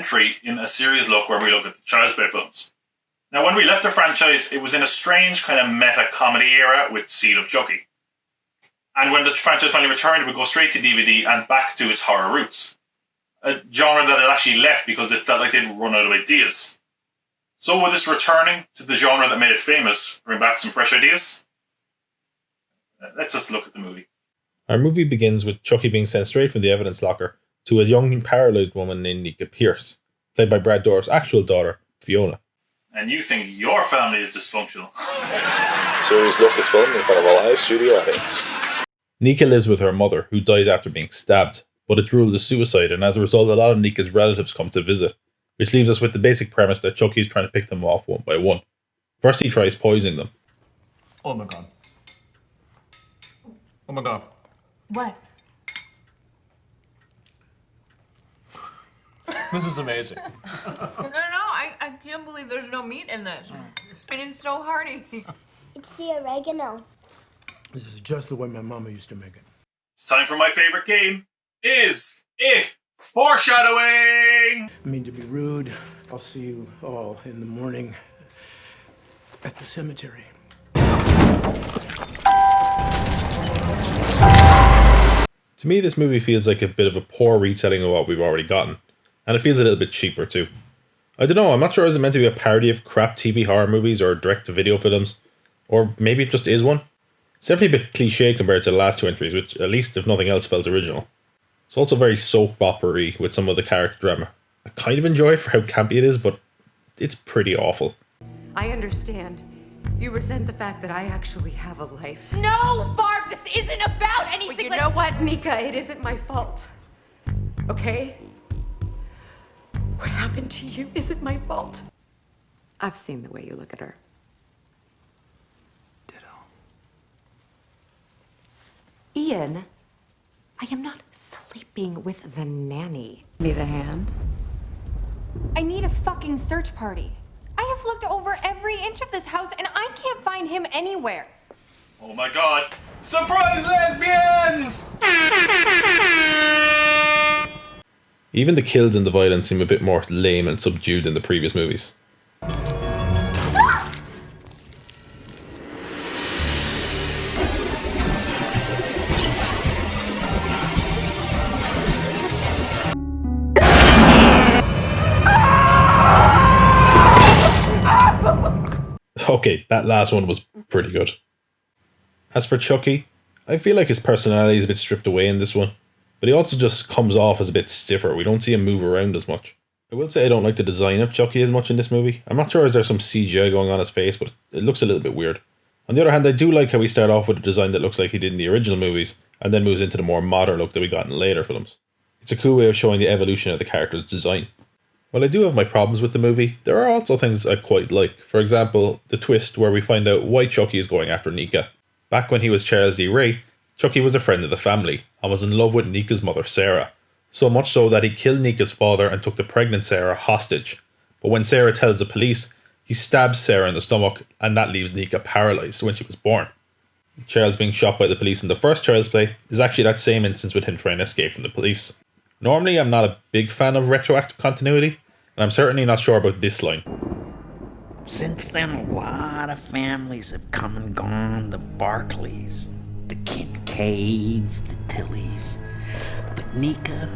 entry in a series look where we look at the Child's Play films. Now, when we left the franchise, it was in a strange kind of meta-comedy era with Seed of Chucky. And when the franchise finally returned, it would go straight to DVD and back to its horror roots. A genre that it actually left because it felt like they'd run out of ideas. So with this returning to the genre that made it famous, bring back some fresh ideas? Let's just look at the movie. Our movie begins with Chucky being sent straight from the evidence locker to a young paralysed woman named Nika Pierce, played by Brad Dourif's actual daughter, Fiona. And you think your family is dysfunctional. Series look is filmed in front of a live studio audience. Nika lives with her mother, who dies after being stabbed, but it's ruled as suicide, and as a result a lot of Nika's relatives come to visit, which leaves us with the basic premise that Chucky is trying to pick them off one by one. First he tries poisoning them. Oh my god. Oh my god. What? This is amazing. No, I can't believe there's no meat in this. And it's so hearty. It's the oregano. This is just the way my mama used to make it. It's time for my favourite game. Is it foreshadowing? I mean, to be rude, I'll see you all in the morning at the cemetery. To me, this movie feels like a bit of a poor retelling of what we've already gotten, and it feels a little bit cheaper too. I don't know, I'm not sure is it meant to be a parody of crap TV horror movies or direct-to-video films, or maybe it just is one. It's definitely a bit cliche compared to the last two entries, which at least if nothing else felt original. It's also very soap opera-y with some of the character drama. I kind of enjoy it for how campy it is, but it's pretty awful. I understand. You resent the fact that I actually have a life. No, Barb, this isn't about anything. But you know what, Nika? It isn't my fault. Okay? What happened to you isn't my fault. I've seen the way you look at her. Ditto. Ian, I am not sleeping with the nanny. Need a hand? I need a fucking search party. I have looked over every inch of this house and I can't find him anywhere. Oh my god. Surprise lesbians! Even the kills and the violence seem a bit more lame and subdued than the previous movies. Okay, that last one was pretty good. As for Chucky, I feel like his personality is a bit stripped away in this one, but he also just comes off as a bit stiffer. We don't see him move around as much. I will say I don't like the design of Chucky as much in this movie. I'm not sure if there's some CGI going on his face, but it looks a little bit weird. On the other hand, I do like how we start off with a design that looks like he did in the original movies, and then moves into the more modern look that we got in later films. It's a cool way of showing the evolution of the character's design. While I do have my problems with the movie, there are also things I quite like. For example, the twist where we find out why Chucky is going after Nika. Back when he was Charles D. Ray, Chucky was a friend of the family, and was in love with Nika's mother Sarah. So much so that he killed Nika's father and took the pregnant Sarah hostage. But when Sarah tells the police, he stabs Sarah in the stomach, and that leaves Nika paralysed when she was born. Charles being shot by the police in the first Child's Play is actually that same instance with him trying to escape from the police. Normally I'm not a big fan of retroactive continuity, and I'm certainly not sure about this line. Since then, a lot of families have come and gone. The Barclays, the Kincaids, the Tillys. But Nika,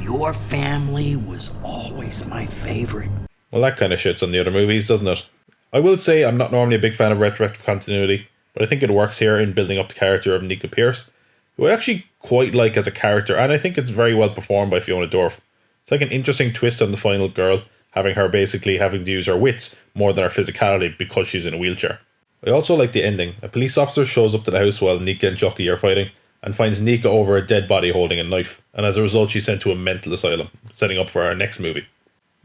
your family was always my favorite. Well, that kind of shits on the other movies, doesn't it? I will say I'm not normally a big fan of retroactive continuity, but I think it works here in building up the character of Nika Pierce, who I actually quite like as a character, and I think it's very well performed by Fiona Dourif. It's like an interesting twist on the final girl, having her basically having to use her wits more than her physicality because she's in a wheelchair. I also like the ending. A police officer shows up to the house while Nika and Chucky are fighting, and finds Nika over a dead body holding a knife, and as a result she's sent to a mental asylum, setting up for our next movie.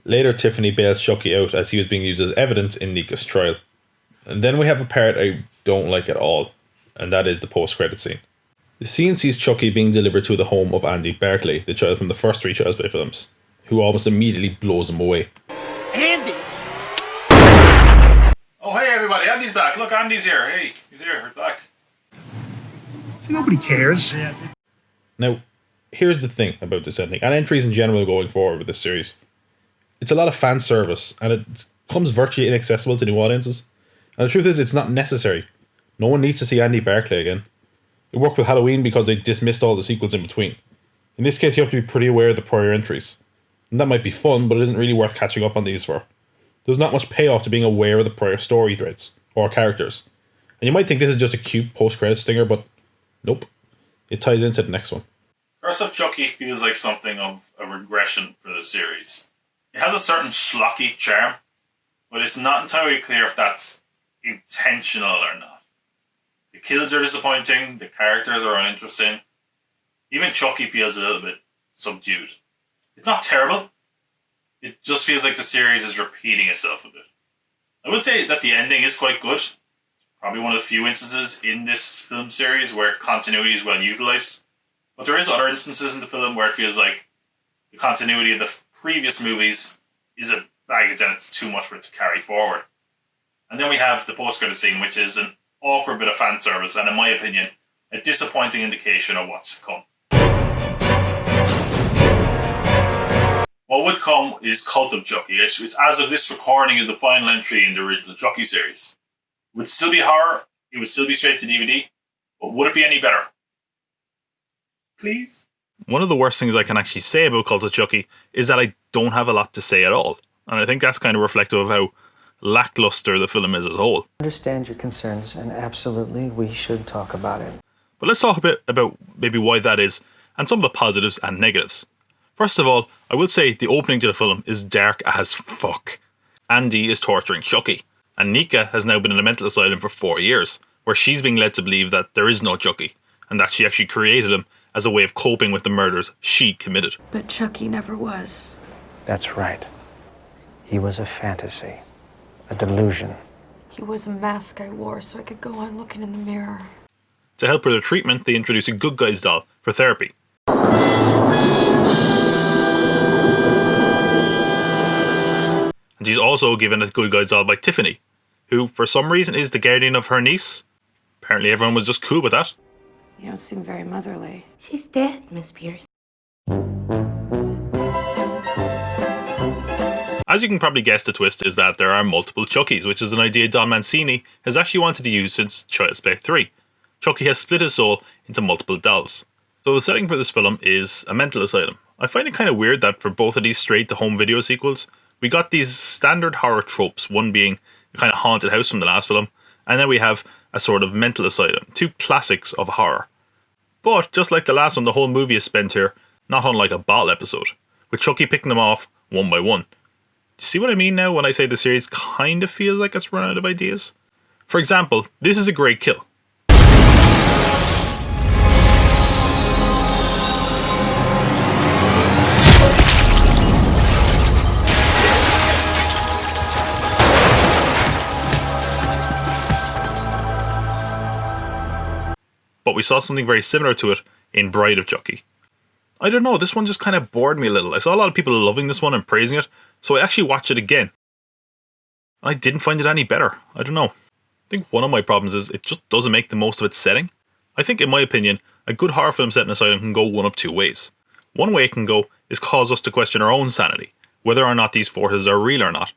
Later, Tiffany bails Chucky out as he was being used as evidence in Nika's trial. And then we have a part I don't like at all, and that is the post-credit scene. The scene sees Chucky being delivered to the home of Andy Barclay, the child from the first three Child's Play films, who almost immediately blows him away. Andy! Oh, hey everybody, Andy's back. Look, Andy's here. Hey, he's here, we're back. Nobody cares. Now, here's the thing about this ending, and entries in general going forward with this series. It's a lot of fan service, and it comes virtually inaccessible to new audiences. And the truth is, it's not necessary. No one needs to see Andy Barclay again. It worked with Halloween because they dismissed all the sequels in between. In this case, you have to be pretty aware of the prior entries. And that might be fun, but it isn't really worth catching up on these for. There's not much payoff to being aware of the prior story threads, or characters. And you might think this is just a cute post-credit stinger, but nope. It ties into the next one. Curse of Chucky feels like something of a regression for the series. It has a certain schlocky charm, but it's not entirely clear if that's intentional or not. The kills are disappointing, the characters are uninteresting. Even Chucky feels a little bit subdued. It's not terrible. It just feels like the series is repeating itself a bit. I would say that the ending is quite good. Probably one of the few instances in this film series where continuity is well utilised. But there is other instances in the film where it feels like the continuity of the previous movies is a baggage and it's too much for it to carry forward. And then we have the post-credit scene, which is an awkward bit of fan service and, in my opinion, a disappointing indication of what's to come. What would come is Cult of Chucky, which, as of this recording, is the final entry in the original Chucky series. It would still be horror, it would still be straight to DVD, but would it be any better? Please? One of the worst things I can actually say about Cult of Chucky is that I don't have a lot to say at all. And I think that's kind of reflective of how lackluster the film is as a whole. I understand your concerns, and absolutely we should talk about it. But let's talk a bit about maybe why that is, and some of the positives and negatives. First of all, I will say the opening to the film is dark as fuck. Andy is torturing Chucky, and Nika has now been in a mental asylum for 4 years, where she's being led to believe that there is no Chucky, and that she actually created him as a way of coping with the murders she committed. But Chucky never was. That's right. He was a fantasy, a delusion. He was a mask I wore so I could go on looking in the mirror. To help with her treatment, they introduce a good guy's doll for therapy. And she's also given a good guy's doll by Tiffany, who for some reason is the guardian of her niece. Apparently everyone was just cool with that. You don't seem very motherly. She's dead, Miss Pierce. As you can probably guess, the twist is that there are multiple Chuckies, which is an idea Don Mancini has actually wanted to use since Child's Play 3. Chucky has split his soul into multiple dolls. So the setting for this film is a mental asylum. I find it kind of weird that for both of these straight-to-home video sequels, we got these standard horror tropes, one being a kind of haunted house from the last film, and then we have a sort of mental asylum, two classics of horror. But, just like the last one, the whole movie is spent here, not unlike a bottle episode, with Chucky picking them off one by one. Do you see what I mean now when I say the series kind of feels like it's run out of ideas? For example, this is a great kill. But we saw something very similar to it in Bride of Chucky. I don't know, this one just kind of bored me a little. I saw a lot of people loving this one and praising it, so I actually watched it again. I didn't find it any better. I don't know. I think one of my problems is it just doesn't make the most of its setting. I think, in my opinion, a good horror film set in Asylum can go one of two ways. One way it can go is cause us to question our own sanity, whether or not these forces are real or not.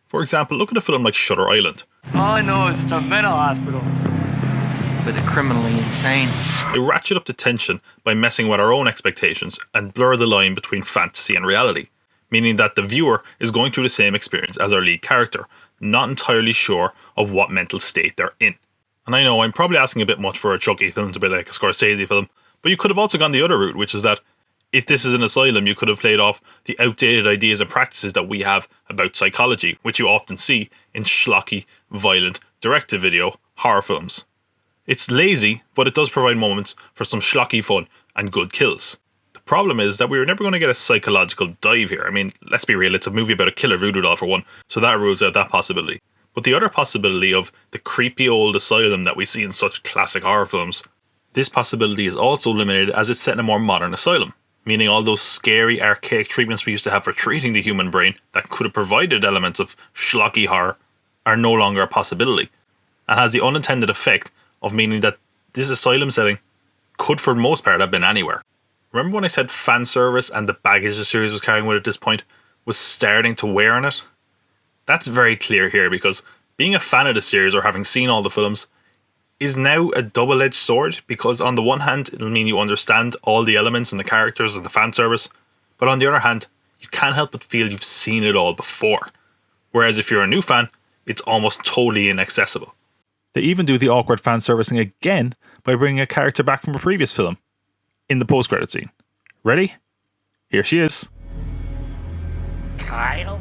For example, look at a film like Shutter Island. All I know is it's a mental hospital for the criminally insane. They ratchet up the tension by messing with our own expectations and blur the line between fantasy and reality, meaning that the viewer is going through the same experience as our lead character, not entirely sure of what mental state they're in. And I know I'm probably asking a bit much for a Chucky film to be like a Scorsese film, but you could have also gone the other route, which is that if this is an asylum, you could have played off the outdated ideas and practices that we have about psychology, which you often see in schlocky, violent, direct-to-video horror films. It's lazy, but it does provide moments for some schlocky fun and good kills. The problem is that we were never going to get a psychological dive here. I mean, let's be real, it's a movie about a killer voodoo doll for one, so that rules out that possibility. But the other possibility of the creepy old asylum that we see in such classic horror films, this possibility is also limited as it's set in a more modern asylum, meaning all those scary, archaic treatments we used to have for treating the human brain that could have provided elements of schlocky horror are no longer a possibility, and has the unintended effect of meaning that this asylum setting could for the most part have been anywhere. Remember when I said fan service and the baggage the series was carrying with it at this point was starting to wear on it? That's very clear here, because being a fan of the series or having seen all the films is now a double-edged sword, because on the one hand it'll mean you understand all the elements and the characters and the fan service, but on the other hand you can't help but feel you've seen it all before. Whereas if you're a new fan, it's almost totally inaccessible. They even do the awkward fan servicing again by bringing a character back from a previous film in the post-credit scene. Ready? Here she is. Kyle?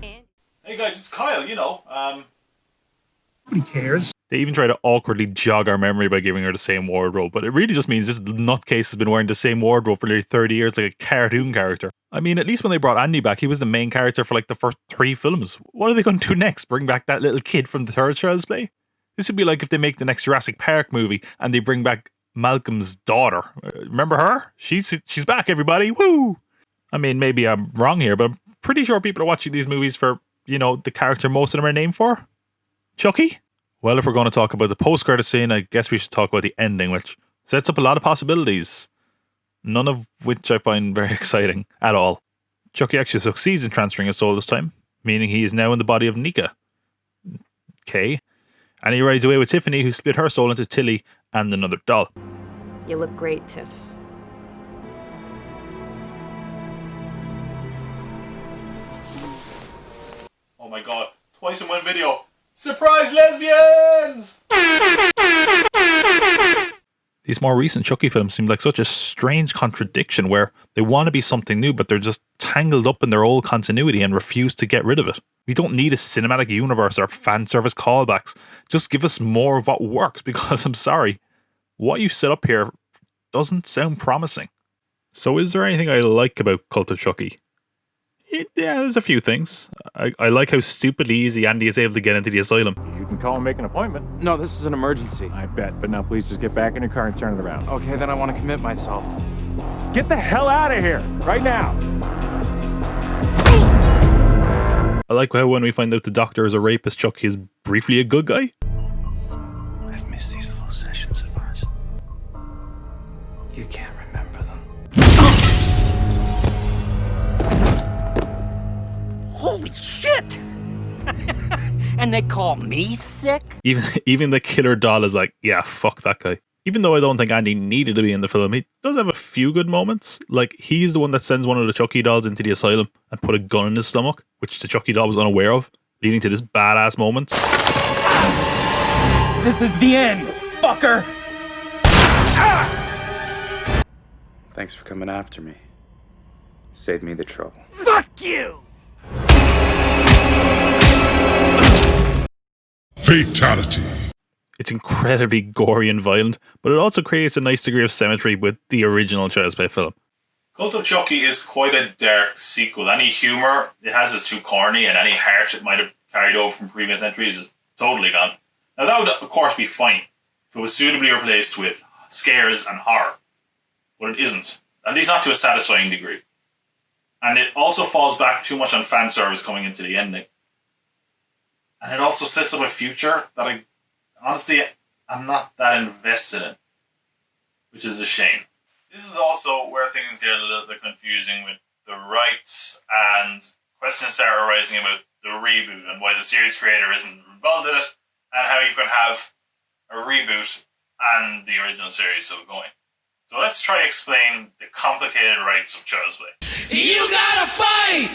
Hey guys, it's Kyle, you know. Nobody cares. They even try to awkwardly jog our memory by giving her the same wardrobe, but it really just means this nutcase has been wearing the same wardrobe for nearly 30 years like a cartoon character. I mean, at least when they brought Andy back, he was the main character for like the first 3 films. What are they going to do next? Bring back that little kid from the third Child's Play? This would be like if they make the next Jurassic Park movie and they bring back Malcolm's daughter. Remember her? She's back, everybody. Woo! I mean, maybe I'm wrong here, but I'm pretty sure people are watching these movies for, you know, the character most of them are named for. Chucky? Well, if we're going to talk about the post-credit scene, I guess we should talk about the ending, which sets up a lot of possibilities. None of which I find very exciting at all. Chucky actually succeeds in transferring his soul this time, meaning he is now in the body of Nika. Okay. And he rides away with Tiffany, who split her soul into Tilly and another doll. You look great, Tiff. Oh my god, twice in one video. Surprise lesbians! These more recent Chucky films seem like such a strange contradiction where they want to be something new, but they're just tangled up in their old continuity and refuse to get rid of it. We don't need a cinematic universe or fan service callbacks. Just give us more of what works, because I'm sorry, what you set up here doesn't sound promising. So is there anything I like about Cult of Chucky? Yeah, there's a few things. I like how stupidly easy Andy is able to get into the asylum. You can call and make an appointment. No, this is an emergency. I bet, but now please just get back in your car and turn it around. Okay, then I want to commit myself. Get the hell out of here, right now! I like how when we find out the doctor is a rapist, Chucky is briefly a good guy. I've missed these little sessions of ours. You can't remember them. Holy shit! And they call me sick? Even the killer doll is like, yeah, fuck that guy. Even though I don't think Andy needed to be in the film, he does have a few good moments. Like, he's the one that sends one of the Chucky dolls into the asylum and put a gun in his stomach, which the Chucky doll was unaware of, leading to this badass moment. This is the end, fucker! Thanks for coming after me. Saved me the trouble. Fuck you! Fatality. It's incredibly gory and violent, but it also creates a nice degree of symmetry with the original Child's Play film. Cult of Chucky is quite a dark sequel. Any humour it has is too corny, and any heart it might have carried over from previous entries is totally gone. Now that would of course be fine if it was suitably replaced with scares and horror, but it isn't, at least not to a satisfying degree. And it also falls back too much on fan service coming into the ending. And it also sets up a future that I'm not that invested in, which is a shame. This is also where things get a little bit confusing with the rights, and questions start arising about the reboot and why the series creator isn't involved in it, and how you can have a reboot and the original series still going. So let's try to explain the complicated rights of Child's Play. You gotta fight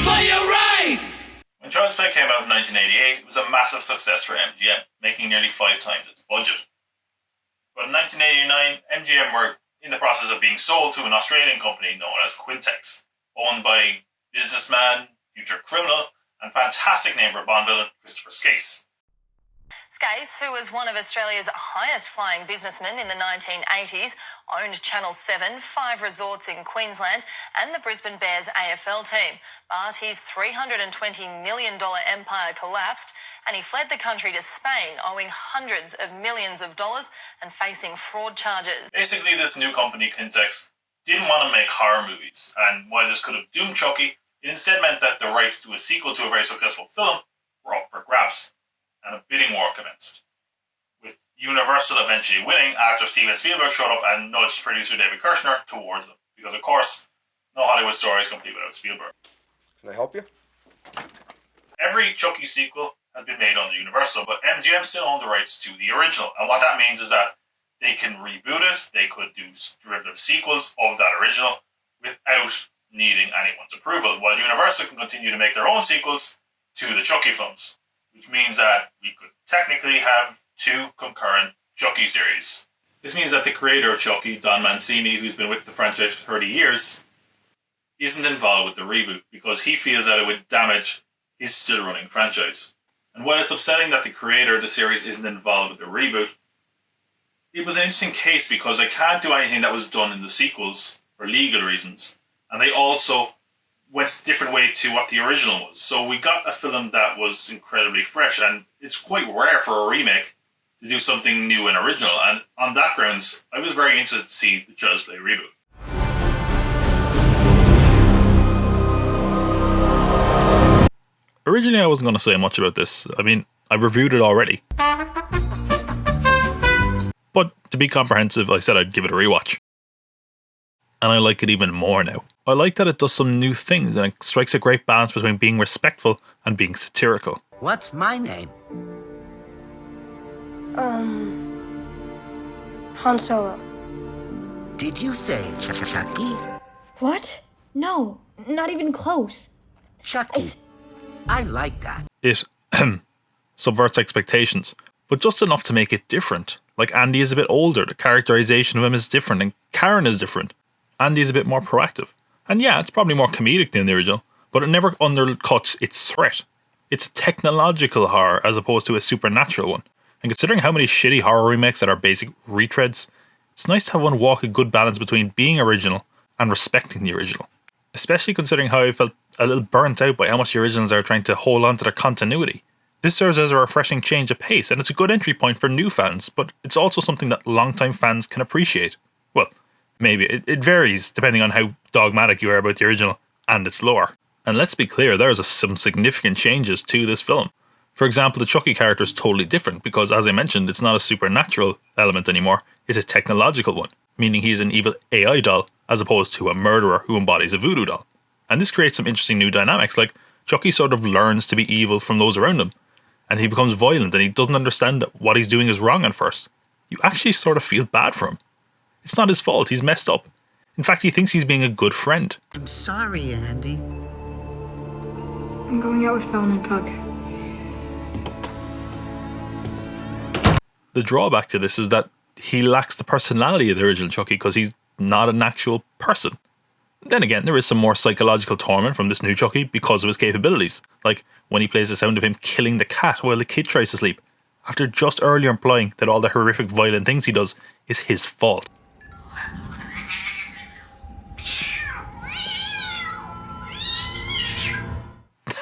for your right! When Child's Play came out in 1988, it was a massive success for MGM, making nearly 5 times its budget. But in 1989, MGM were in the process of being sold to an Australian company known as Quintex, owned by businessman, future criminal, and fantastic name for a Bond villain, Christopher Skase. Skase, who was one of Australia's highest flying businessmen in the 1980s, owned Channel 7, 5 resorts in Queensland, and the Brisbane Bears AFL team. But his $320 million empire collapsed, and he fled the country to Spain, owing hundreds of millions of dollars and facing fraud charges. Basically, this new company, Quintex, didn't want to make horror movies, and while this could have doomed Chucky, it instead meant that the rights to a sequel to a very successful film were up for grabs, and a bidding war commenced, with Universal eventually winning after Steven Spielberg showed up and nudged producer David Kirshner towards them. Because, of course, no Hollywood story is complete without Spielberg. Can I help you? Every Chucky sequel has been made under Universal, but MGM still own the rights to the original. And what that means is that they can reboot it, they could do derivative sequels of that original without needing anyone's approval, while Universal can continue to make their own sequels to the Chucky films, which means that we could technically have 2 concurrent Chucky series. This means that the creator of Chucky, Don Mancini, who's been with the franchise for 30 years, isn't involved with the reboot because he feels that it would damage his still running franchise. And while it's upsetting that the creator of the series isn't involved with the reboot, it was an interesting case because they can't do anything that was done in the sequels for legal reasons. And they also went a different way to what the original was. So we got a film that was incredibly fresh, and it's quite rare for a remake to do something new and original. And on that grounds, I was very interested to see the Child's Play reboot. Originally, I wasn't going to say much about this. I mean, I've reviewed it already. But to be comprehensive, I said I'd give it a rewatch. And I like it even more now. I like that it does some new things and it strikes a great balance between being respectful and being satirical. What's my name? Han Solo. Did you say Chucky? What? No, not even close. Chucky. I like that. It subverts expectations, but just enough to make it different. Like Andy is a bit older, the characterization of him is different, and Karen is different. Andy is a bit more proactive. And yeah, it's probably more comedic than the original, but it never undercuts its threat. It's a technological horror as opposed to a supernatural one. And considering how many shitty horror remakes that are basic retreads, it's nice to have one walk a good balance between being original and respecting the original. Especially considering how I felt a little burnt out by how much the originals are trying to hold on to their continuity. This serves as a refreshing change of pace, and it's a good entry point for new fans, but it's also something that longtime fans can appreciate. Well, maybe. It varies depending on how dogmatic you are about the original and its lore. And let's be clear, there is some significant changes to this film. For example, the Chucky character is totally different because, as I mentioned, it's not a supernatural element anymore, it's a technological one, meaning he's an evil AI doll as opposed to a murderer who embodies a voodoo doll. And this creates some interesting new dynamics, like Chucky sort of learns to be evil from those around him, and he becomes violent and he doesn't understand that what he's doing is wrong at first. You actually sort of feel bad for him. It's not his fault, he's messed up. In fact, he thinks he's being a good friend. I'm sorry, Andy. I'm going out with Fallon and Pug. The drawback to this is that he lacks the personality of the original Chucky because he's not an actual person. Then again, there is some more psychological torment from this new Chucky because of his capabilities, like when he plays the sound of him killing the cat while the kid tries to sleep, after just earlier implying that all the horrific violent things he does is his fault.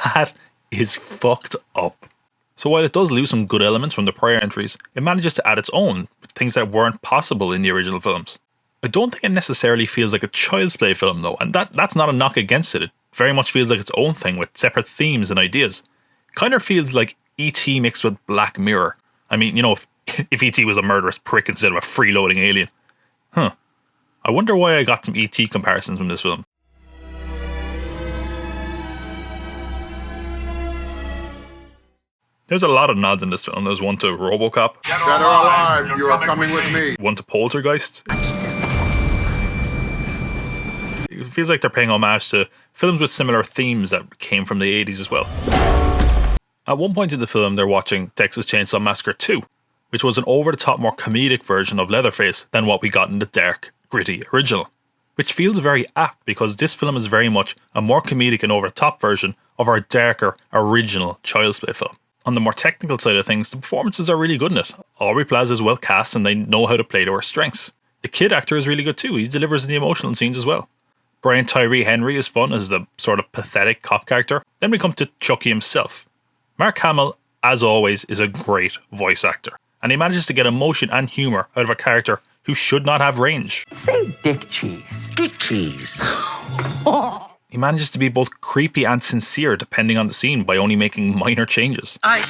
That is fucked up. So while it does lose some good elements from the prior entries, it manages to add its own, things that weren't possible in the original films. I don't think it necessarily feels like a Child's Play film though, and that's not a knock against it. It very much feels like its own thing with separate themes and ideas. It kind of feels like E.T. mixed with Black Mirror. I mean, you know, if E.T. was a murderous prick instead of a freeloading alien. Huh. I wonder why I got some E.T. comparisons from this film. There's a lot of nods in this film. There's one to RoboCop. Dead or alive, you are coming with me. One to Poltergeist. It feels like they're paying homage to films with similar themes that came from the 80s as well. At one point in the film, they're watching Texas Chainsaw Massacre 2, which was an over-the-top, more comedic version of Leatherface than what we got in the dark, gritty original. Which feels very apt because this film is very much a more comedic and over-the-top version of our darker, original Child's Play film. On the more technical side of things, the performances are really good in it. Aubrey Plaza is well cast and they know how to play to her strengths. The kid actor is really good too, he delivers in the emotional scenes as well. Brian Tyree Henry is fun as the sort of pathetic cop character. Then we come to Chucky himself. Mark Hamill, as always, is a great voice actor, and he manages to get emotion and humour out of a character who should not have range. Say Dick Cheese. Dick Cheese. He manages to be both creepy and sincere depending on the scene by only making minor changes. I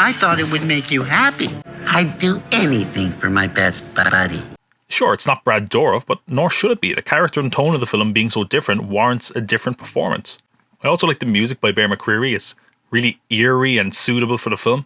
I thought it would make you happy. I'd do anything for my best buddy. Sure, it's not Brad Dourif, but nor should it be. The character and tone of the film being so different warrants a different performance. I also like the music by Bear McCreary. It's really eerie and suitable for the film.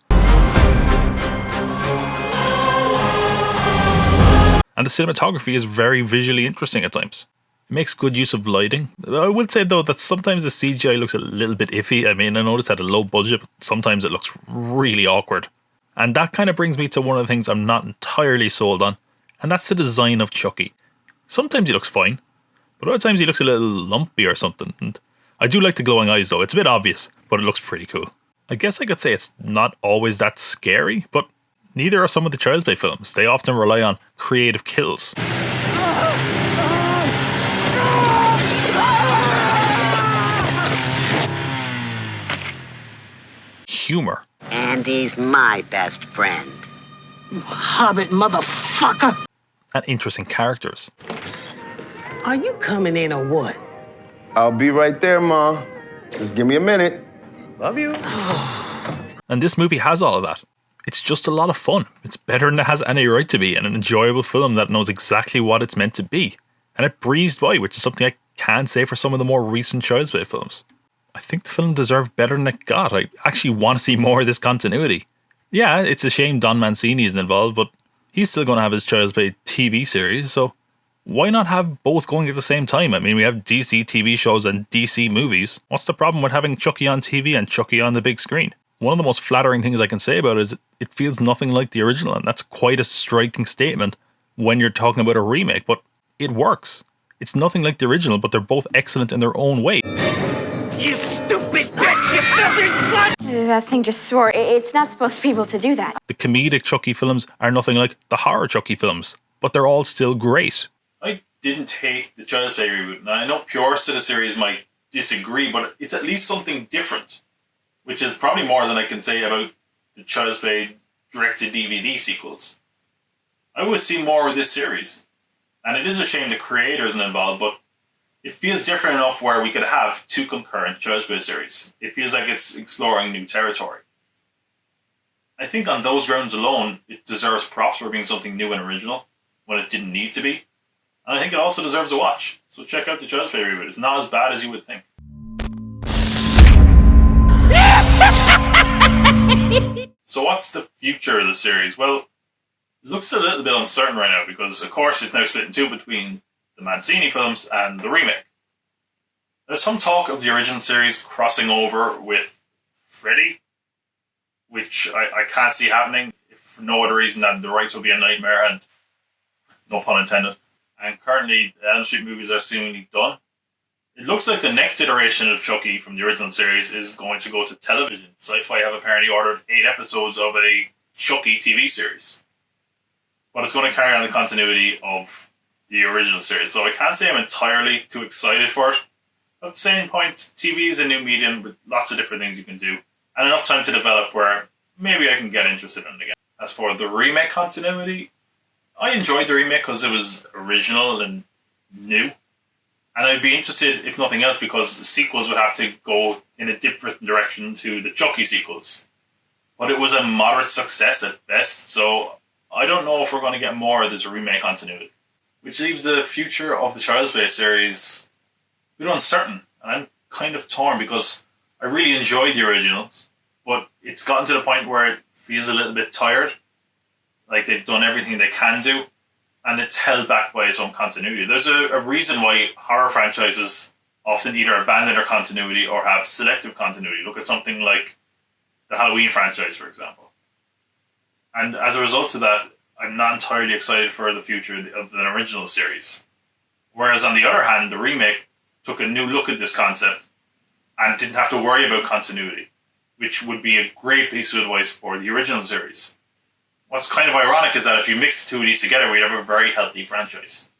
And the cinematography is very visually interesting at times. It makes good use of lighting. I would say though that sometimes the CGI looks a little bit iffy. I mean, I noticed it had a low budget, but sometimes it looks really awkward. And that kind of brings me to one of the things I'm not entirely sold on, and that's the design of Chucky. Sometimes he looks fine, but other times he looks a little lumpy or something. And I do like the glowing eyes though. It's a bit obvious, but it looks pretty cool. I guess I could say it's not always that scary, but neither are some of the Child's Play films. They often rely on creative kills. Humor. Andy's my best friend. You hobbit motherfucker! And interesting characters. Are you coming in or what? I'll be right there, Ma. Just give me a minute. Love you. And this movie has all of that. It's just a lot of fun. It's better than it has any right to be, and an enjoyable film that knows exactly what it's meant to be. And it breezed by, which is something I can't say for some of the more recent Child's Play films. I think the film deserved better than it got. I actually want to see more of this continuity. Yeah, it's a shame Don Mancini isn't involved, but he's still going to have his Child's Play TV series, so why not have both going at the same time? I mean, we have DC TV shows and DC movies. What's the problem with having Chucky on TV and Chucky on the big screen? One of the most flattering things I can say about it is it feels nothing like the original, and that's quite a striking statement when you're talking about a remake, but it works. It's nothing like the original, but they're both excellent in their own way. You stupid bitch! You filthy slut! That thing just swore. It's not supposed to be able to do that. The comedic Chucky films are nothing like the horror Chucky films, but they're all still great. I didn't hate the Child's Play reboot. Now, I know purists of the series might disagree, but it's at least something different, which is probably more than I can say about the Child's Play direct-to-DVD sequels. I would see more of this series. And it is a shame the creator isn't involved, but it feels different enough where we could have two concurrent Child's Play series. It feels like it's exploring new territory. I think on those grounds alone, it deserves props for being something new and original, when it didn't need to be. And I think it also deserves a watch. So check out the Child's Play reboot. It's not as bad as you would think. So what's the future of the series? Well, it looks a little bit uncertain right now because, of course, it's now split in two between the Mancini films and the remake. There's some talk of the original series crossing over with Freddy, which I can't see happening if for no other reason than the rights will be a nightmare, and no pun intended. And currently, the Elm Street movies are seemingly done. It looks like the next iteration of Chucky from the original series is going to go to television. Sci-Fi have apparently ordered 8 episodes of a Chucky TV series. But it's going to carry on the continuity of the original series. So I can't say I'm entirely too excited for it. But at the same point, TV is a new medium with lots of different things you can do. And enough time to develop where maybe I can get interested in it again. As for the remake continuity, I enjoyed the remake because it was original and new. And I'd be interested, if nothing else, because the sequels would have to go in a different direction to the Chucky sequels. But it was a moderate success at best, so I don't know if we're going to get more of this remake continuity. Which leaves the future of the Child's Play series a bit uncertain. And I'm kind of torn because I really enjoyed the originals, but it's gotten to the point where it feels a little bit tired. Like they've done everything they can do, and it's held back by its own continuity. There's a reason why horror franchises often either abandon their continuity or have selective continuity. Look at something like the Halloween franchise, for example. And as a result of that, I'm not entirely excited for the future of an original series. Whereas on the other hand, the remake took a new look at this concept and didn't have to worry about continuity, which would be a great piece of advice for the original series. What's kind of ironic is that if you mix the two of these together, we'd have a very healthy franchise.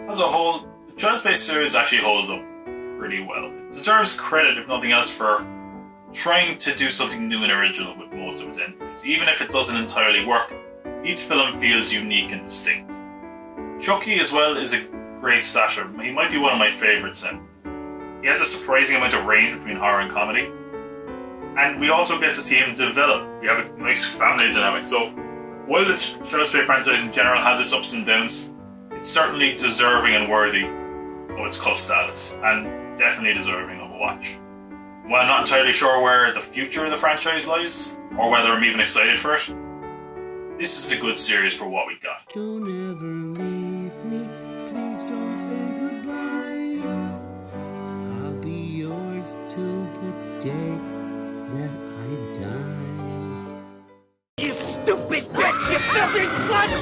As a whole, the Child's Play series actually holds up pretty well. It deserves credit, if nothing else, for trying to do something new and original with most of its entries. Even if it doesn't entirely work, each film feels unique and distinct. Chucky, as well, is a great slasher. He might be one of my favourites, and He has a surprising amount of range between horror and comedy. And we also get to see him develop. We have a nice family dynamic. So while the Child's Play franchise in general has its ups and downs, it's certainly deserving and worthy of its cult status, and definitely deserving of a watch. While I'm not entirely sure where the future of the franchise lies, or whether I'm even excited for it, this is a good series for what we got. Don't ever leave me, please don't say goodbye. I'll be yours till the day that I die. You stupid bitch, you filthy slut!